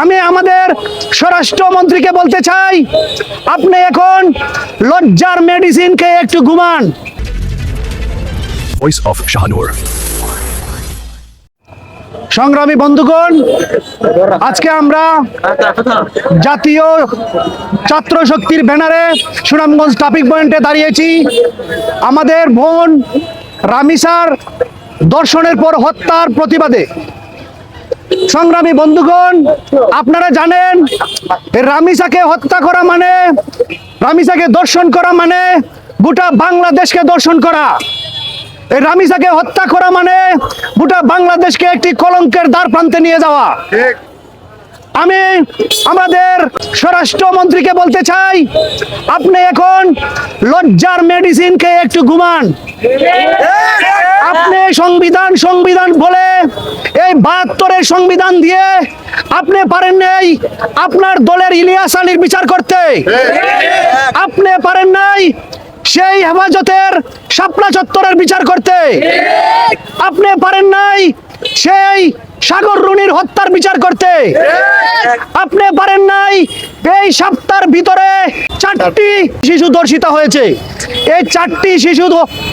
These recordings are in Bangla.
আমি আমাদের স্বরাষ্ট্রমন্ত্রীকে বলতে চাই, আপনি এখন লজ্জার মেডিসিন খেয়ে একটু ঘুমান। Voice of Shahanur. সংগ্রামী বন্ধুগণ, আজকে আমরা জাতীয় ছাত্র শক্তির ব্যানারে সুনামগঞ্জ ট্রাফিক পয়েন্টে দাঁড়িয়েছি। আমাদের বোন রামিসার ধর্ষণের পর হত্যার প্রতিবাদে। সংগ্রামী বন্ধুগণ, আপনারা জানেন রামিসাকে হত্যা করা মানে, রামিসাকে ধর্ষণ করা মানে গোটা বাংলাদেশকে ধর্ষণ করা। এই রামিসাকে হত্যা করা মানে গোটা বাংলাদেশকে একটি কলঙ্কের দ্বার প্রান্তে নিয়ে যাওয়া। আমি আমাদের স্বরাষ্ট্রমন্ত্রীকে বলতে চাই, আপনি এখন লজ্জার মেডিসিন খেয়ে একটু ঘুমান। আপনি সংবিধান বলে এই 72-এর সংবিধান দিয়ে আপনি পারেন নাই আপনার দলের ইলিয়াস আলীর বিচার করতে। আপনি পারেন নাই সেই হেফাজতের শাপলা চত্বরের বিচার করতে। আপনি পারেন নাই সেই সাগর রুনির হত্যার বিচার করতে। আপনি পারেন নাই এই সপ্তাহের ভিতরে 4টি শিশু ধর্ষিত হয়েছে। এই 4টি শিশু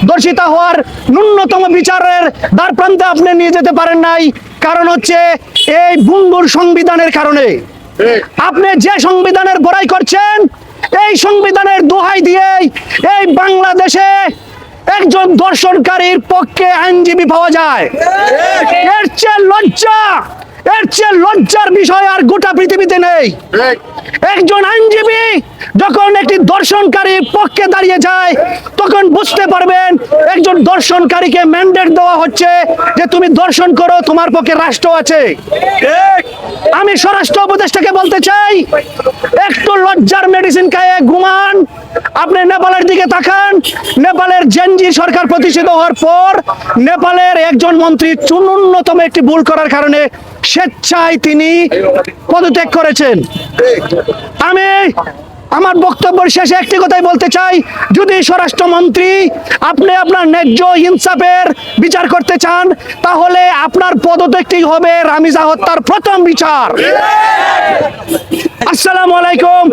ধর্ষিত হওয়ার ন্যূনতম বিচারের দ্বার প্রান্তে আপনি নিয়ে যেতে পারেন নাই। কারণ হচ্ছে এই ভঙ্গুর সংবিধানের কারণে। আপনি যে সংবিধানের বড়াই করছেন, এই সংবিধানের দোহাই দিয়ে এই বাংলাদেশে একজন ধর্ষণকারীর পক্ষে আইনজীবী পাওয়া যায়। এর চেয়ে লজ্জার বিষয় আর গোটা পৃথিবীতে নেই। একজন আইনজীবী যখন একটি ধর্ষণকারীর পক্ষে দাঁড়িয়ে যায়, তখন বুঝতে পারবেন একজন ধর্ষণকারীকে ম্যান্ডেট দেওয়া হচ্ছে যে তুমি ধর্ষণ করো, তোমার পক্ষে রাষ্ট্র আছে। আমি স্বরাষ্ট্র উপদেষ্টাকে বলতে চাই, একটু লজ্জার মেডিসিন খেয়ে ঘুমান। আপনি নেপালের দিকে তাকান। নেপালের জেনজি সরকার প্রতিষ্ঠিত হওয়ার পর নেপালের একজন মন্ত্রী ন্যূনতম একটি ভুল করার কারণে স্বেচ্ছায় তিনি পদত্যাগ করেছেন। আমি আমার বক্তব্যের শেষে একটি কথাই বলতে চাই, যদি স্বরাষ্ট্রমন্ত্রী আপনি আপনার ন্যায্য ইনসাফের বিচার করতে চান, তাহলে আপনার পদত্যাগটি হবে রামিসা হত্যার প্রথম বিচার। আসসালামু আলাইকুম।